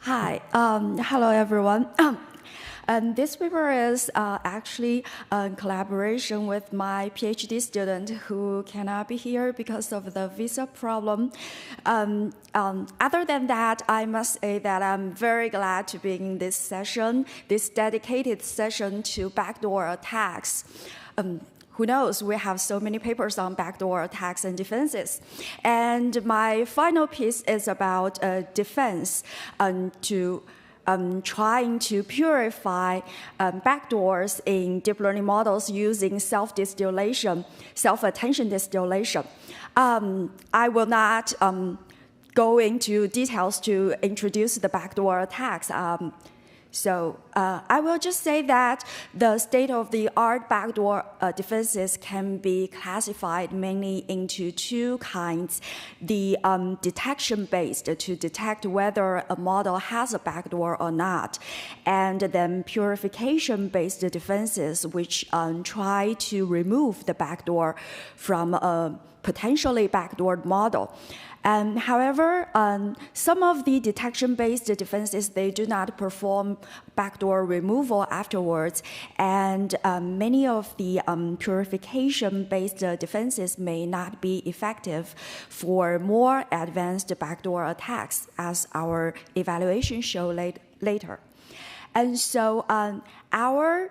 Hi, hello everyone. And this paper is actually in collaboration with my PhD student who cannot be here because of the visa problem. Other than that, I must say that I'm very glad to be in this session, this dedicated session to backdoor attacks. Who knows, we have so many papers on backdoor attacks and defenses. And my final piece is about defense trying to purify backdoors in deep learning models using self-distillation, self-attention distillation. I will not go into details to introduce the backdoor attacks. So I will just say that the state-of-the-art backdoor defenses can be classified mainly into two kinds. The detection-based to detect whether a model has a backdoor or not, and then purification-based defenses which try to remove the backdoor from a potentially backdoored model. However, some of the detection-based defenses, they do not perform backdoor removal afterwards, and many of the purification-based defenses may not be effective for more advanced backdoor attacks, as our evaluation show later. And so our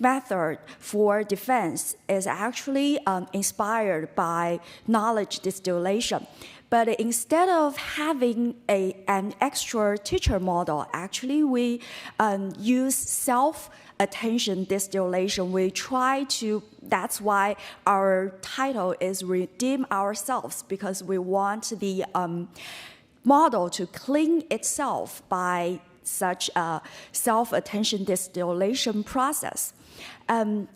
method for defense is actually inspired by knowledge distillation. But instead of having an extra teacher model, actually we use self-attention distillation. We try to, that's why our title is Redeem Ourselves, because we want the model to clean itself by such a self-attention distillation process.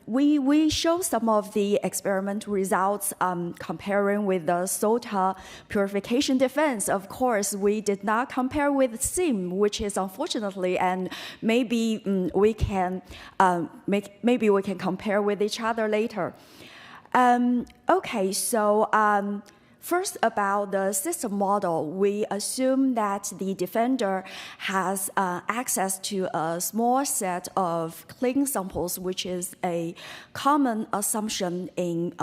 We show some of the experimental results comparing with the SOTA purification defense. Of course, we did not compare with SIM, which is unfortunately, and maybe we can compare with each other later. Okay, so. First, about the system model, we assume that the defender has access to a small set of clean samples, which is a common assumption in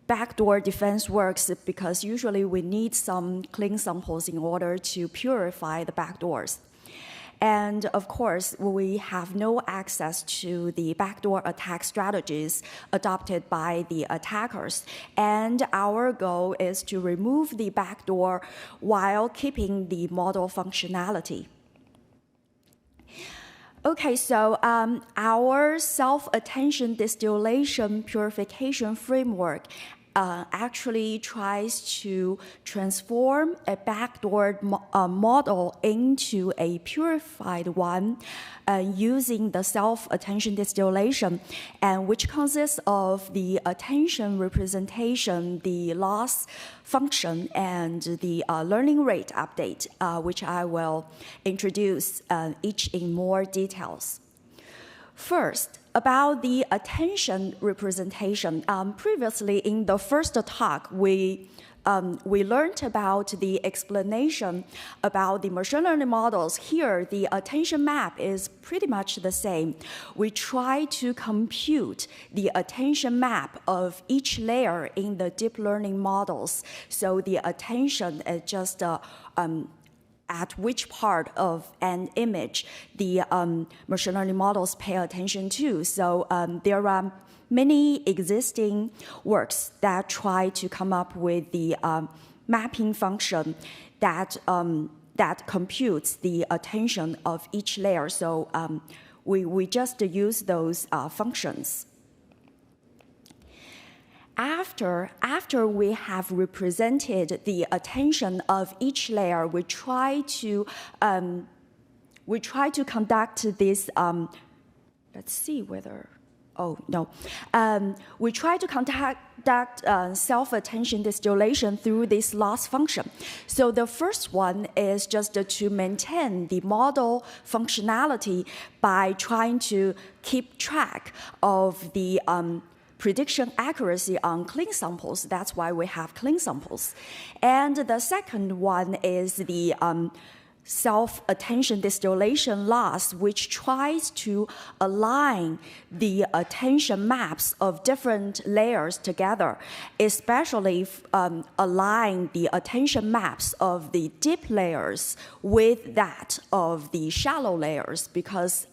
backdoor defense works, because usually we need some clean samples in order to purify the backdoors. And of course, we have no access to the backdoor attack strategies adopted by the attackers. And our goal is to remove the backdoor while keeping the model functionality. Okay, so our self-attention distillation purification framework actually tries to transform a backdoor model into a purified one using the self-attention distillation, and which consists of the attention representation, the loss function, and the learning rate update, which I will introduce each in more details. First, about the attention representation. Previously, in the first talk, we learned about the explanation about the machine learning models. Here, the attention map is pretty much the same. We try to compute the attention map of each layer in the deep learning models. So the attention is just at which part of an image the machine learning models pay attention to. So there are many existing works that try to come up with the mapping function that computes the attention of each layer. So we just use those functions. After we have represented the attention of each layer, we try to conduct this. Let's see whether. Oh no, we try to conduct self-attention distillation through this loss function. So the first one is just to maintain the model functionality by trying to keep track of the prediction accuracy on clean samples. That's why we have clean samples. And the second one is the self-attention distillation loss, which tries to align the attention maps of different layers together, especially align the attention maps of the deep layers with that of the shallow layers, because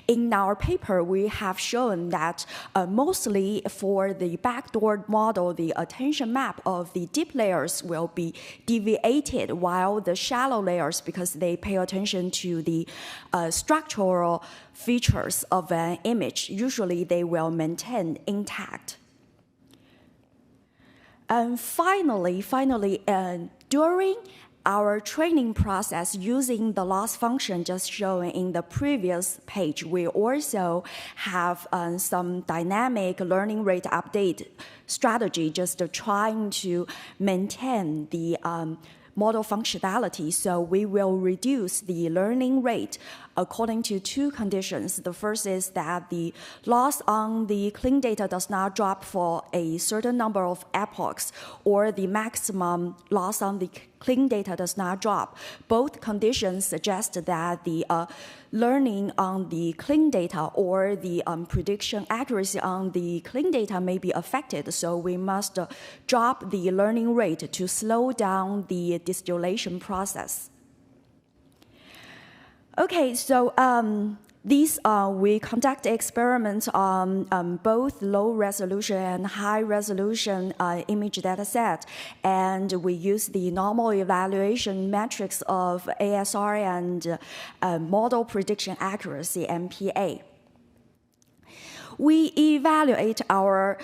in our paper we have shown that mostly for the backdoor model, the attention map of the deep layers will be deviated, while the shallow layers, because they pay attention to the structural features of an image, usually they will maintain intact. And finally, during our training process using the loss function just shown in the previous page, we also have some dynamic learning rate update strategy, just trying to maintain the model functionality. So we will reduce the learning rate according to two conditions. The first is that the loss on the clean data does not drop for a certain number of epochs, or the maximum loss on the clean data does not drop. Both conditions suggest that the learning on the clean data or the prediction accuracy on the clean data may be affected. So we must drop the learning rate to slow down the distillation process. Okay, so we conduct experiments on both low resolution and high resolution image data set, and we use the normal evaluation metrics of ASR and model prediction accuracy, MPA. We evaluate our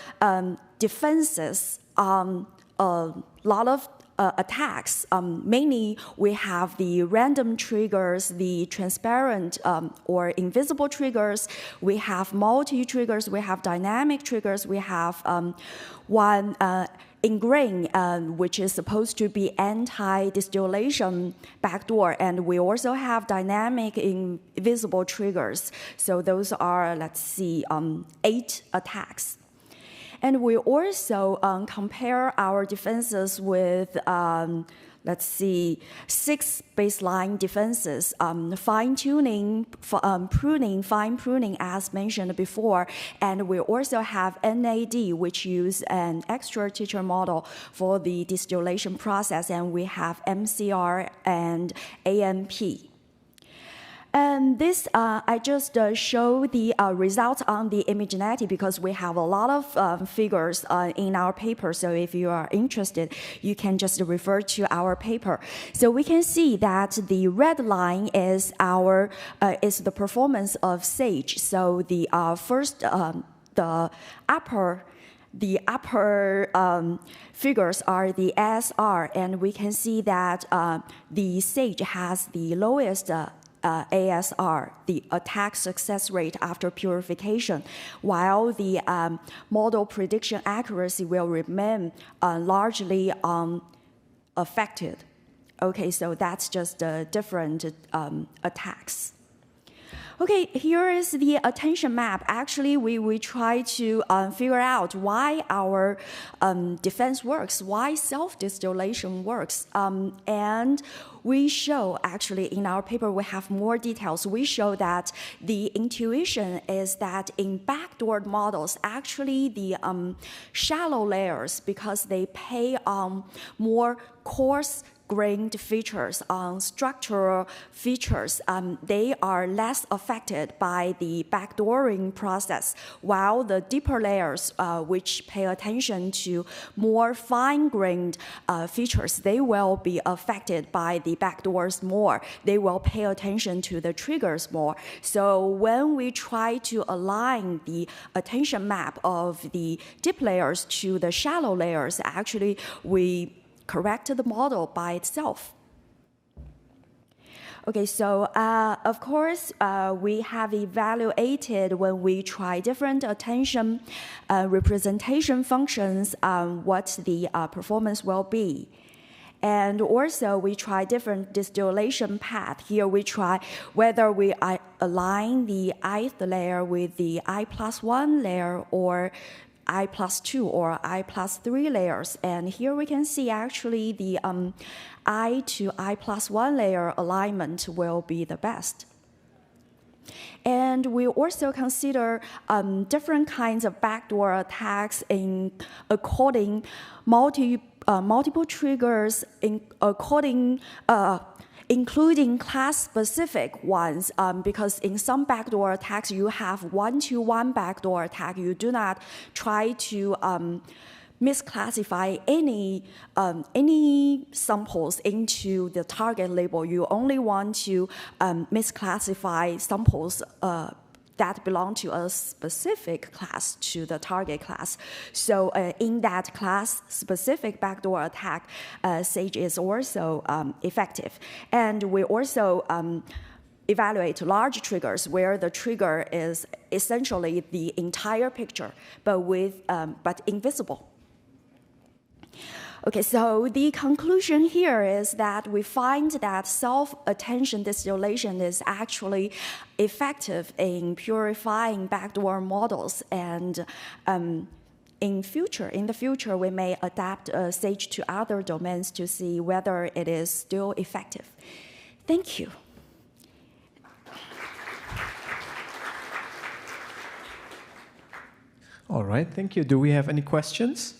defenses on a lot of attacks. Mainly, we have the random triggers, the transparent or invisible triggers. We have multi-triggers. We have dynamic triggers. We have one ingrained, which is supposed to be anti-distillation backdoor. And we also have dynamic invisible triggers. So those are, let's see, 8 attacks. And we also compare our defenses with, let's see, 6 baseline defenses, fine-tuning, fine-pruning as mentioned before. And we also have NAD, which use an extra teacher model for the distillation process. And we have MCR and AMP. And this, I just show the results on the ImageNet because we have a lot of figures in our paper. So if you are interested, you can just refer to our paper. So we can see that the red line is is the performance of SAGE. So the first, the upper figures are the ASR, and we can see that the SAGE has the lowest ASR, the attack success rate after purification, while the model prediction accuracy will remain largely unaffected. Okay, so that's just different attacks. Okay, here is the attention map. Actually, we try to figure out why our defense works, why self-distillation works. And we show, actually, in our paper, we have more details. We show that the intuition is that in backdoor models, actually the shallow layers, because they pay on more coarse grained features, on structural features, they are less affected by the backdooring process, while the deeper layers, which pay attention to more fine-grained features, they will be affected by the backdoors more. They will pay attention to the triggers more. So when we try to align the attention map of the deep layers to the shallow layers, actually we correct the model by itself. Okay, so of course, we have evaluated when we try different attention representation functions, what the performance will be. And also, we try different distillation path. Here we try whether we align the ith layer with the I+1 layer, or I+2 or I+3 layers. And here we can see actually the I to I+1 layer alignment will be the best. And we also consider different kinds of backdoor attacks according multiple triggers, including class-specific ones, because in some backdoor attacks, you have one-to-one backdoor attack. You do not try to misclassify any samples into the target label. You only want to misclassify samples that belong to a specific class to the target class. So in that class-specific backdoor attack, SAGE is also effective. And we also evaluate large triggers where the trigger is essentially the entire picture, but invisible. Okay, so the conclusion here is that we find that self-attention distillation is actually effective in purifying backdoor models, and in the future, we may adapt SAGE to other domains to see whether it is still effective. Thank you. All right, thank you. Do we have any questions?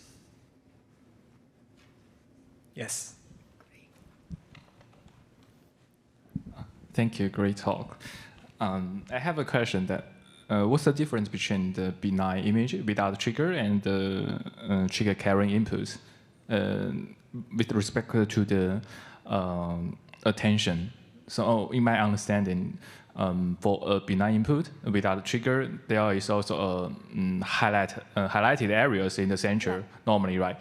Yes. Thank you, great talk. I have a question that what's the difference between the benign image without trigger and the trigger carrying inputs with respect to the attention? So in my understanding, for a benign input without a trigger, there is also highlighted areas in the center normally, right?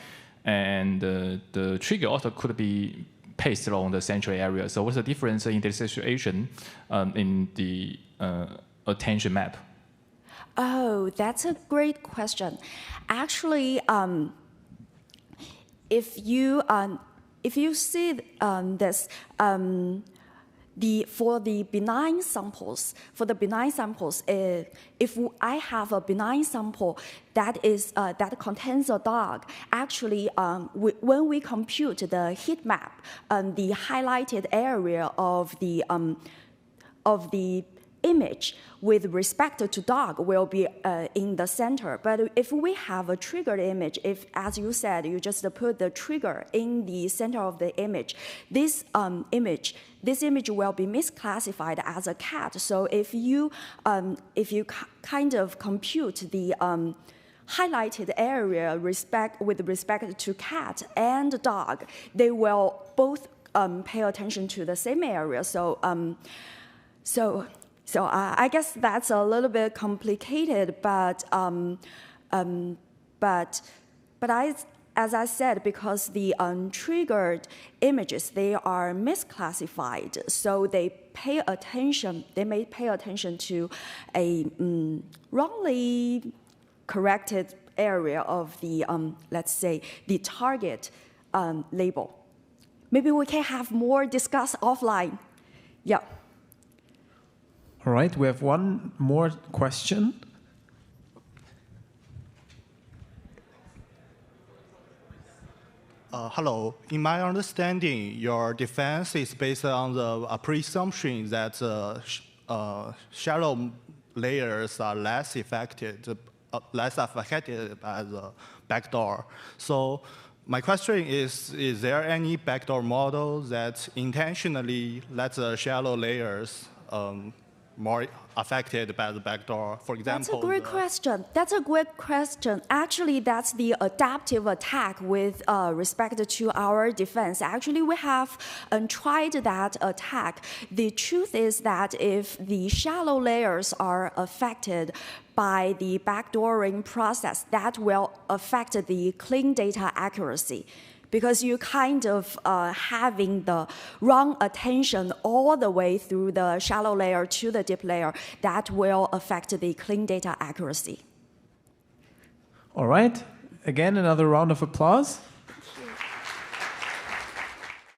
And the trigger also could be pasted on the central area. So what's the difference in this situation in the attention map? Oh, that's a great question. Actually, if you see this, for the benign samples, if I have a benign sample that contains a dog, actually, when we compute the heat map, the highlighted area of the image with respect to dog will be in the center. But if we have a triggered image, if, as you said, you just put the trigger in the center of the image, this image will be misclassified as a cat. So if you kind of compute the highlighted area with respect to cat and dog, they will both pay attention to the same area. So I guess that's a little bit complicated, but as I said, because the untriggered images, they are misclassified, so they may pay attention to a wrongly corrected area of the, let's say, the target label. Maybe we can have more discuss offline. Yeah. All right, we have one more question. Hello. In my understanding, your defense is based on the presumption that shallow layers are less affected by the backdoor. So my question is there any backdoor model that intentionally lets the shallow layers more affected by the backdoor? For example, that's a great question. That's a great question. Actually, that's the adaptive attack with respect to our defense. Actually, we have tried that attack. The truth is that if the shallow layers are affected by the backdooring process, that will affect the clean data accuracy, because you kind of having the wrong attention all the way through the shallow layer to the deep layer, that will affect the clean data accuracy. All right. Again, another round of applause.